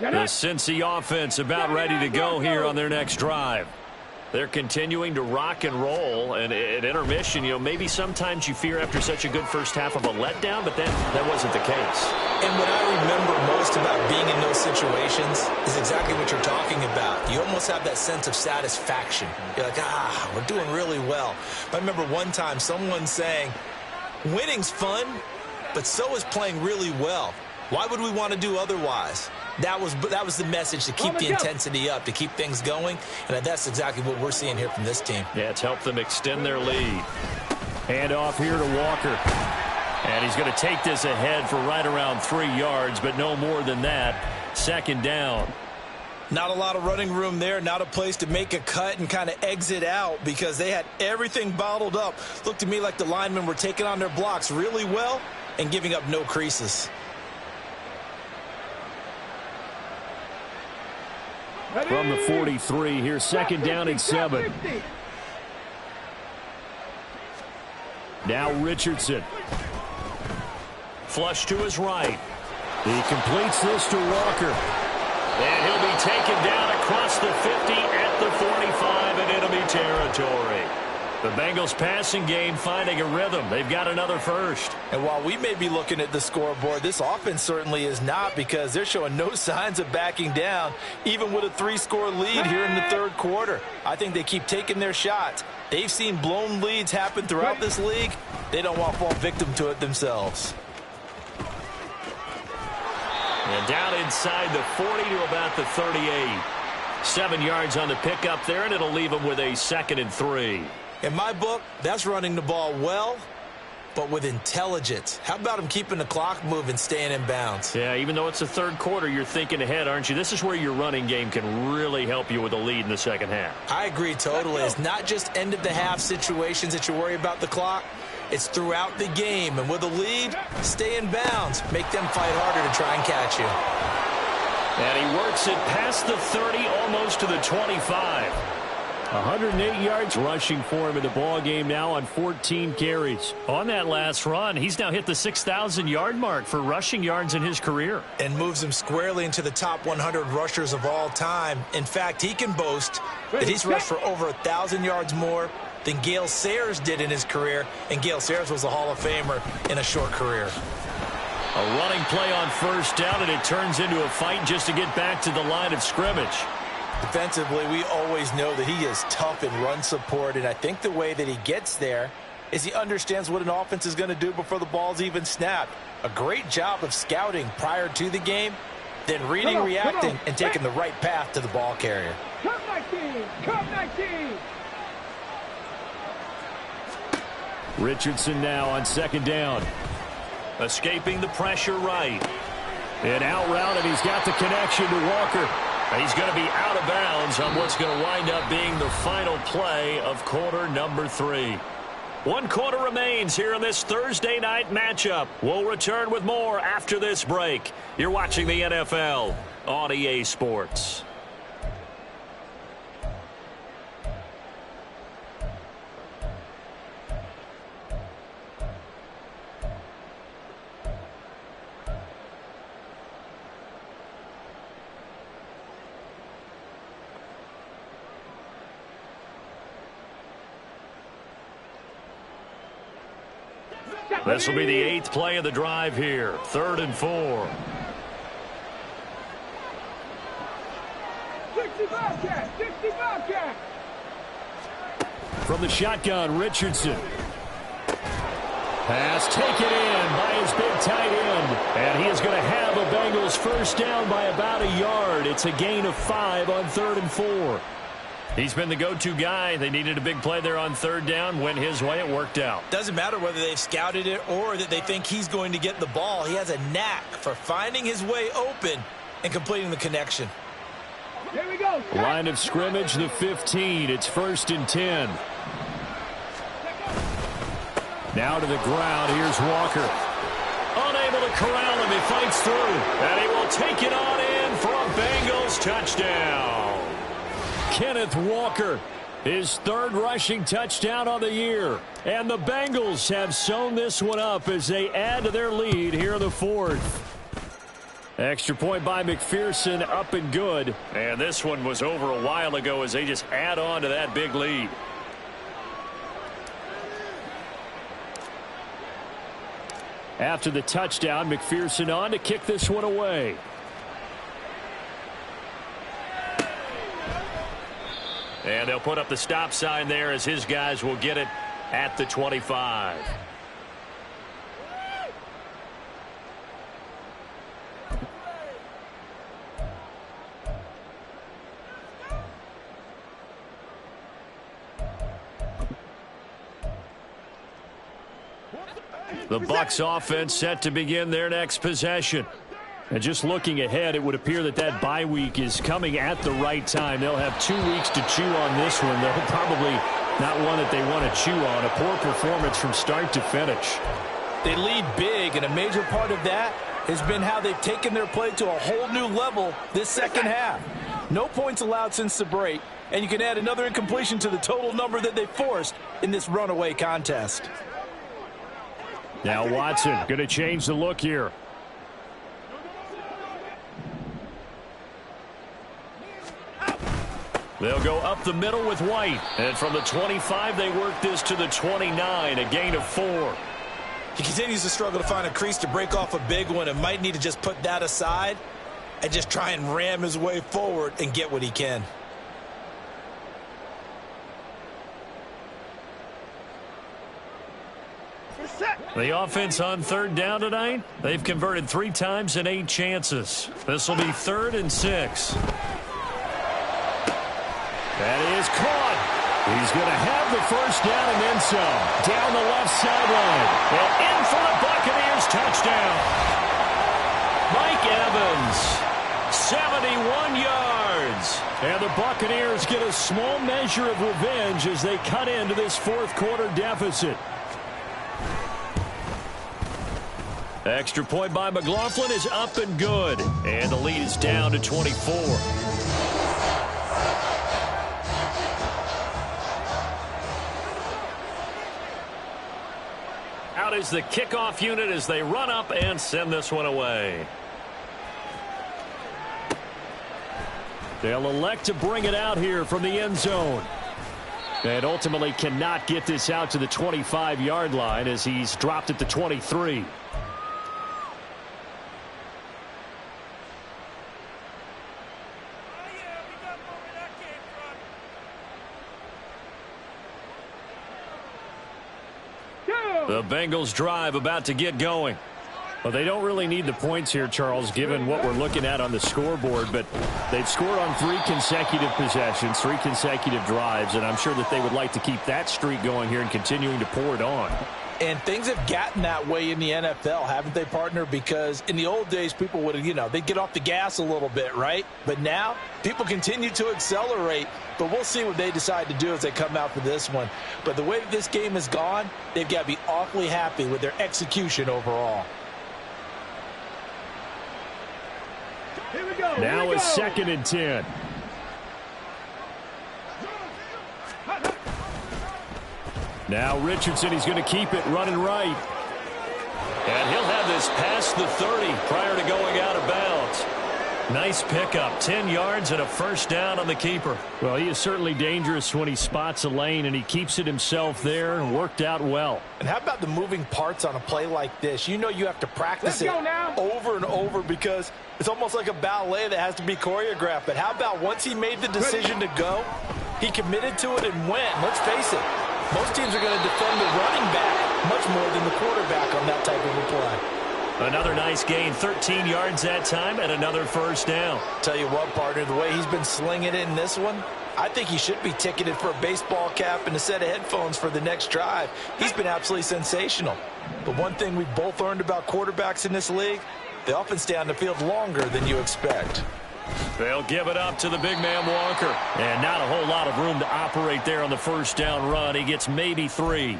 The Cincy offense about ready to go here on their next drive. They're continuing to rock and roll, and at intermission, maybe sometimes you fear after such a good first half of a letdown, but then that wasn't the case. And what I remember most about being in those situations is exactly what you're talking about. You almost have that sense of satisfaction. You're like, we're doing really well. I remember one time someone saying, winning's fun, but so is playing really well. Why would we want to do otherwise? That was the message, to keep the intensity up, to keep things going, and that's exactly what we're seeing here from this team. Yeah, it's helped them extend their lead. Hand off here to Walker. And he's going to take this ahead for right around 3 yards, but no more than that. 2nd down. Not a lot of running room there, not a place to make a cut and kind of exit out because they had everything bottled up. Looked to me like the linemen were taking on their blocks really well and giving up no creases. From the 43, here's 2nd down and 7. Now Richardson. Flush to his right. He completes this to Walker. And he'll be taken down across the 50 at the 45 in enemy territory. The Bengals passing game finding a rhythm. They've got another first. And while we may be looking at the scoreboard, this offense certainly is not, because they're showing no signs of backing down, even with a 3-score lead here in the 3rd quarter. I think they keep taking their shots. They've seen blown leads happen throughout this league. They don't want to fall victim to it themselves. And down inside the 40 to about the 38. 7 yards on the pickup there, and it'll leave them with a 2nd and 3. In my book, that's running the ball well, but with intelligence. How about him keeping the clock moving, staying in bounds? Yeah, even though it's the 3rd quarter, you're thinking ahead, aren't you? This is where your running game can really help you with a lead in the 2nd half. I agree totally. It's not just end-of-the-half situations that you worry about the clock. It's throughout the game. And with a lead, stay in bounds. Make them fight harder to try and catch you. And he works it past the 30, almost to the 25. 108 yards rushing for him in the ball game now on 14 carries. On that last run, he's now hit the 6,000-yard mark for rushing yards in his career. And moves him squarely into the top 100 rushers of all time. In fact, he can boast that he's rushed for over 1,000 yards more than Gale Sayers did in his career. And Gale Sayers was a Hall of Famer in a short career. A running play on 1st down, and it turns into a fight just to get back to the line of scrimmage. Defensively, we always know that he is tough in run support, and I think the way that he gets there is he understands what an offense is going to do before the ball's even snapped. A great job of scouting prior to the game, then reading, reacting, and taking the right path to the ball carrier. Come 19! Come 19! Richardson now on 2nd down. Escaping the pressure right. And out route, and he's got the connection to Walker. He's going to be out of bounds on what's going to wind up being the final play of quarter number 3. 1 quarter remains here in this Thursday night matchup. We'll return with more after this break. You're watching the NFL on EA Sports. This will be the 8th play of the drive here. 3rd and 4. 60 Bobcat! From the shotgun, Richardson. Pass taken in by his big tight end. And he is going to have a Bengals 1st down by about a yard. It's a gain of 5 on 3rd and 4. He's been the go-to guy. They needed a big play there on third down. Went his way. It worked out. Doesn't matter whether they've scouted it or that they think he's going to get the ball. He has a knack for finding his way open and completing the connection. Here we go. Line of scrimmage, the 15. It's 1st and 10. Now to the ground. Here's Walker. Unable to corral him. He fights through. And he will take it on in for a Bengals touchdown. Kenneth Walker, his 3rd rushing touchdown on the year. And the Bengals have sewn this one up as they add to their lead here in the 4th. Extra point by McPherson, up and good. And this one was over a while ago as they just add on to that big lead. After the touchdown, McPherson on to kick this one away. And they'll put up the stop sign there as his guys will get it at the 25. The Bucs offense set to begin their next possession. And just looking ahead, it would appear that that bye week is coming at the right time. They'll have 2 weeks to chew on this one, though probably not one that they want to chew on. A poor performance from start to finish. They lead big, and a major part of that has been how they've taken their play to a whole new level this second half. No points allowed since the break, and you can add another incompletion to the total number that they forced in this runaway contest. Now Watson going to change the look here. They'll go up the middle with White. And from the 25, they work this to the 29, a gain of 4. He continues to struggle to find a crease to break off a big one and might need to just put that aside and just try and ram his way forward and get what he can. The offense on third down tonight, they've converted 3 times in 8 chances. This will be 3rd and 6. That is caught. He's going to have the first down and then some. Down the left sideline. And in for the Buccaneers touchdown. Mike Evans, 71 yards. And the Buccaneers get a small measure of revenge as they cut into this 4th quarter deficit. Extra point by McLaughlin is up and good. And the lead is down to 24. Out is the kickoff unit as they run up and send this one away. They'll elect to bring it out here from the end zone. And ultimately cannot get this out to the 25-yard line as he's dropped at the 23. The Bengals drive about to get going. Well, they don't really need the points here, Charles, given what we're looking at on the scoreboard. But they've scored on 3 consecutive possessions, 3 consecutive drives, and I'm sure that they would like to keep that streak going here and continuing to pour it on. And things have gotten that way in the NFL, haven't they, partner? Because in the old days, people would, they'd get off the gas a little bit, right? But now, people continue to accelerate. But we'll see what they decide to do as they come out for this one. But the way that this game has gone, they've got to be awfully happy with their execution overall. Here we go. Now a 2nd and 10. Now Richardson, he's going to keep it running right. And he'll have this past the 30 prior to going out of bounds. Nice pickup, 10 yards and a first down on the keeper. Well, he is certainly dangerous when he spots a lane, and he keeps it himself there and worked out well. And how about the moving parts on a play like this? You know you have to practice it over and over because it's almost like a ballet that has to be choreographed. But how about once he made the decision to go, he committed to it and went. Let's face it, most teams are going to defend the running back much more than the quarterback on that type of a play. Another nice gain, 13 yards that time, and another first down. Tell you what, partner, the way he's been slinging it in this one, I think he should be ticketed for a baseball cap and a set of headphones for the next drive. He's been absolutely sensational. But one thing we've both learned about quarterbacks in this league, they often stay on the field longer than you expect. They'll give it up to the big man Walker. And not a whole lot of room to operate there on the first down run. He gets maybe 3.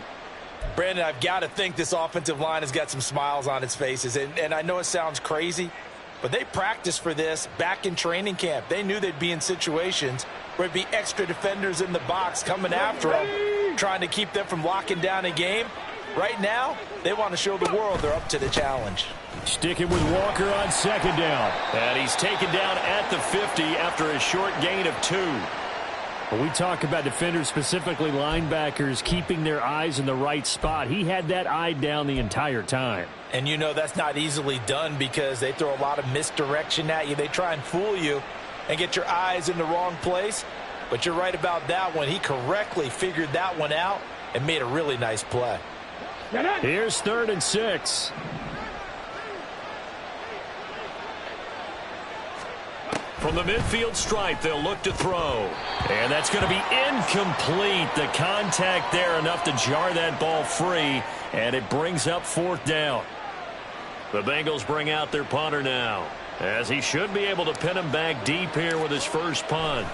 Brandon, I've got to think this offensive line has got some smiles on its faces. And I know it sounds crazy, but they practiced for this back in training camp. They knew they'd be in situations where there'd be extra defenders in the box coming after them, trying to keep them from locking down a game. Right now, they want to show the world they're up to the challenge. Sticking with Walker on second down. And he's taken down at the 50 after a short gain of 2. When we talk about defenders, specifically linebackers, keeping their eyes in the right spot, he had that eye down the entire time. And you know that's not easily done because they throw a lot of misdirection at you. They try and fool you and get your eyes in the wrong place. But you're right about that one. He correctly figured that one out and made a really nice play. Here's 3rd and 6. From the midfield stripe, they'll look to throw. And that's going to be incomplete. The contact there enough to jar that ball free. And it brings up 4th down. The Bengals bring out their punter now, as he should be able to pin him back deep here with his first punt.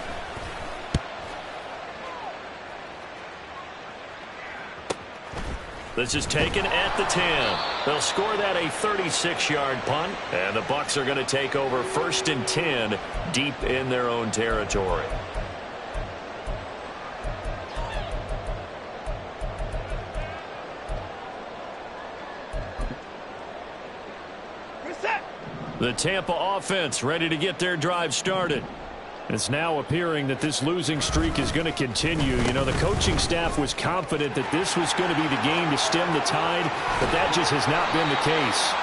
This is taken at the 10. They'll score that a 36-yard punt, and the Bucs are going to take over 1st and 10 deep in their own territory. The Tampa offense ready to get their drive started. It's now appearing that this losing streak is going to continue. You know, the coaching staff was confident that this was going to be the game to stem the tide, but that just has not been the case.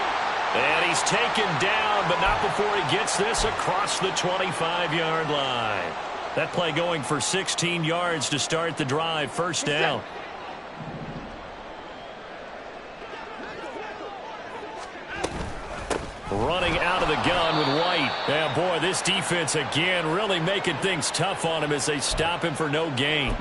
And he's taken down, but not before he gets this across the 25-yard line. That play going for 16 yards to start the drive. 1st down. Running out of the gun with White. Yeah, boy, this defense again really making things tough on him as they stop him for no gain.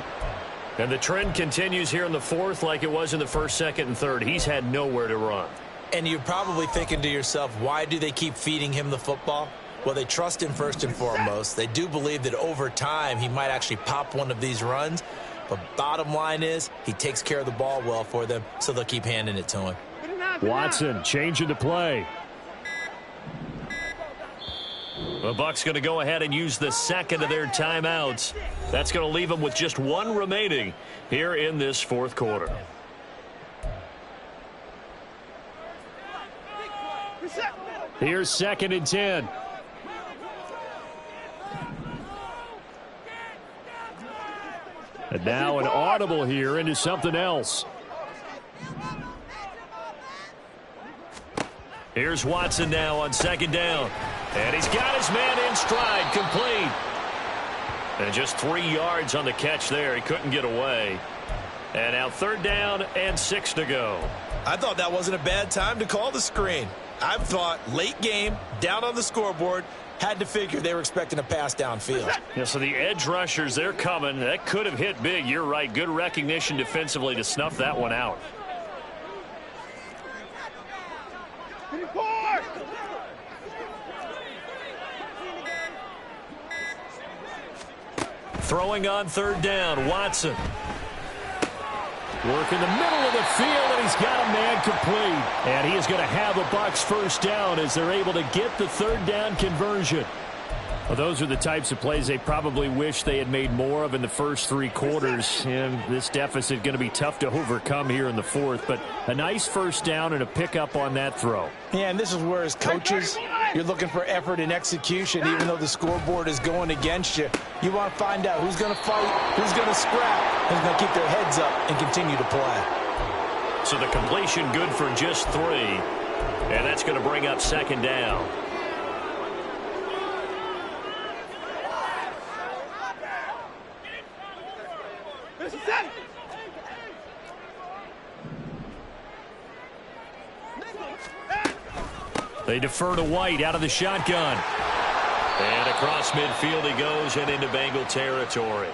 And the trend continues here in the 4th like it was in the 1st, 2nd, and 3rd. He's had nowhere to run. And you're probably thinking to yourself, why do they keep feeding him the football? Well, they trust him first and foremost. They do believe that over time he might actually pop one of these runs. But bottom line is he takes care of the ball well for them, so they'll keep handing it to him. Watson changing the play. The Bucs going to go ahead and use the 2nd of their timeouts. That's going to leave them with just 1 remaining here in this 4th quarter. Here's 2nd and 10. And now an audible here into something else. Here's Watson now on 2nd down. And he's got his man in stride, complete. And just 3 yards on the catch there. He couldn't get away. And now 3rd down and 6 to go. I thought that wasn't a bad time to call the screen. I thought late game, down on the scoreboard, had to figure they were expecting a pass downfield. Yeah, so the edge rushers, they're coming. That could have hit big. You're right. Good recognition defensively to snuff that one out. Throwing on 3rd down, Watson. Work in the middle of the field, and he's got a man complete. And he is going to have a Bucs 1st down as they're able to get the 3rd down conversion. Well, those are the types of plays they probably wish they had made more of in the first 3 quarters. And this deficit going to be tough to overcome here in the 4th. But a nice 1st down and a pickup on that throw. Yeah, and this is where as coaches, you're looking for effort and execution, even though the scoreboard is going against you. You want to find out who's going to fight, who's going to scrap, who's going to keep their heads up and continue to play. So the completion good for just 3. And that's going to bring up 2nd down. They defer to White out of the shotgun. And across midfield he goes and into Bengal territory.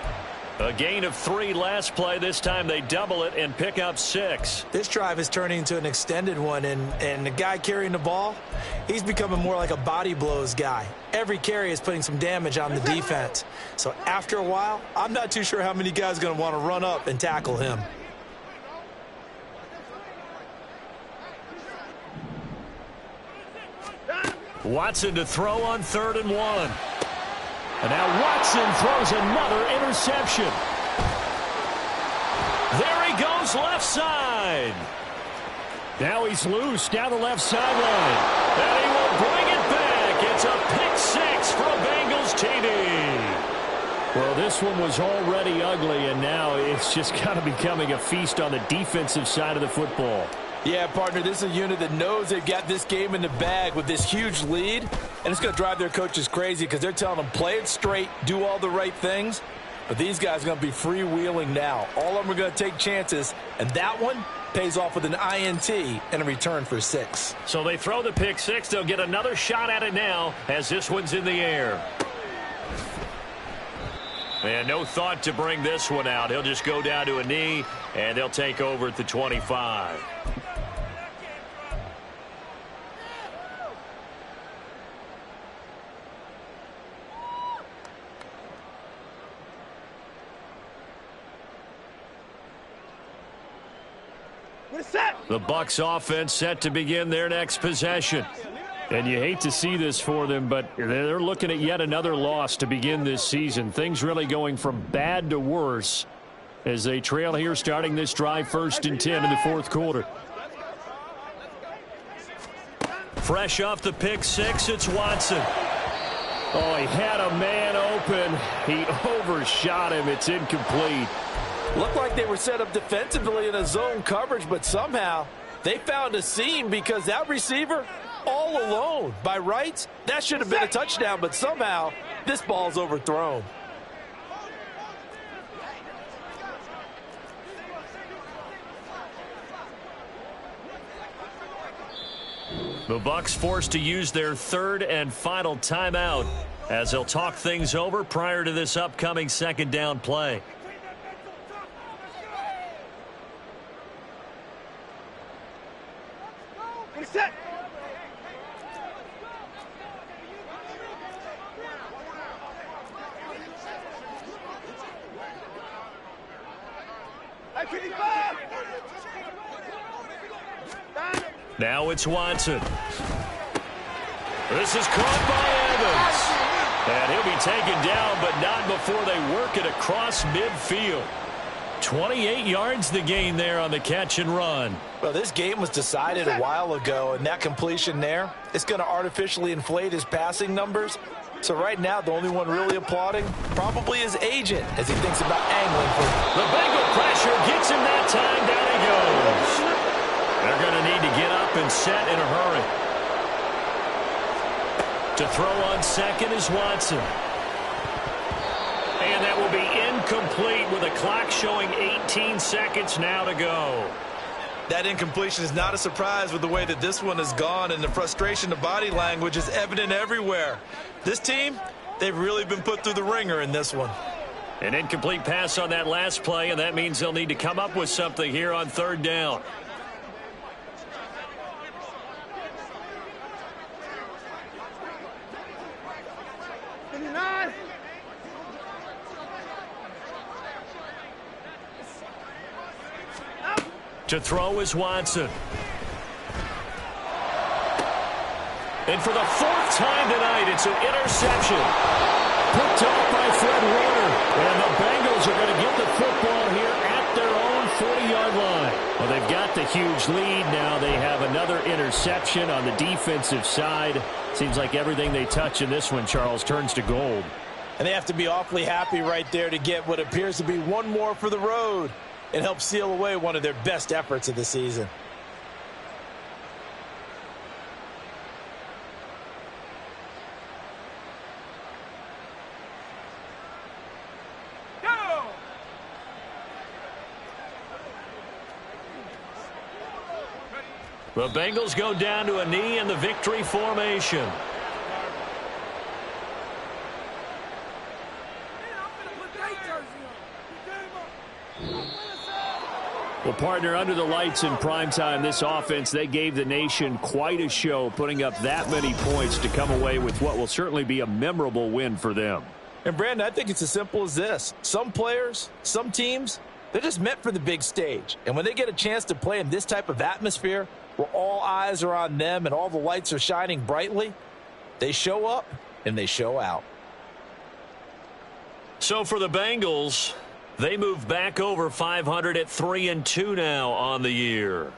A gain of 3 last play. This time they double it and pick up 6. This drive is turning into an extended one, and the guy carrying the ball, he's becoming more like a body blows guy. Every carry is putting some damage on the defense. So after a while, I'm not too sure how many guys are going to want to run up and tackle him. Watson to throw on 3rd and 1. And now Watson throws another interception. There he goes left side. Now he's loose down the left sideline. And he will bring it back. It's a pick 6 for a Bengals TD. Well, this one was already ugly, and now it's just kind of becoming a feast on the defensive side of the football. Yeah, partner, this is a unit that knows they've got this game in the bag with this huge lead, and it's going to drive their coaches crazy because they're telling them play it straight, do all the right things, but these guys are going to be freewheeling now. All of them are going to take chances, and that one pays off with an INT and a return for 6. So they throw the pick 6. They'll get another shot at it now as this one's in the air. And no thought to bring this one out. He'll just go down to a knee, and they'll take over at the 25. The Bucs offense set to begin their next possession. And you hate to see this for them, but they're looking at yet another loss to begin this season. Things really going from bad to worse as they trail here starting this drive 1st and 10 in the 4th quarter. Fresh off the pick 6, it's Watson. Oh, he had a man open. He overshot him. It's incomplete. Looked like they were set up defensively in a zone coverage, but somehow they found a seam because that receiver all alone. By rights, that should have been a touchdown, but somehow this ball's overthrown. The Bucs forced to use their 3rd and final timeout as they'll talk things over prior to this upcoming 2nd down play. Set. Now it's Watson. This is caught by Evans. And he'll be taken down, but not before they work it across midfield. 28 yards the gain there on the catch and run. Well, this game was decided a while ago, and that completion there, it's going to artificially inflate his passing numbers. So right now, the only one really applauding probably his agent as he thinks about angling for the Bengal pressure gets him that time. Down he goes. They're going to need to get up and set in a hurry. To throw on 2nd is Watson. And that will be incomplete with a clock showing 18 seconds now to go. That incompletion is not a surprise with the way that this one has gone, and the frustration, the body language is evident everywhere. This team, they've really been put through the ringer in this one. An incomplete pass on that last play, and that means they'll need to come up with something here on 3rd down. To throw is Watson. And for the 4th time tonight, it's an interception. Picked off by Fred Warner. And the Bengals are going to get the football here at their own 40-yard line. Well, they've got the huge lead. Now they have another interception on the defensive side. Seems like everything they touch in this one, Charles, turns to gold. And they have to be awfully happy right there to get what appears to be one more for the road and help seal away one of their best efforts of the season. Go! The Bengals go down to a knee in the victory formation. Well, partner, under the lights in primetime, this offense, they gave the nation quite a show, putting up that many points to come away with what will certainly be a memorable win for them. And, Brandon, I think it's as simple as this. Some players, some teams, they're just meant for the big stage. And when they get a chance to play in this type of atmosphere where all eyes are on them and all the lights are shining brightly, they show up and they show out. So for the Bengals, they move back over 500 at 3-2 now on the year.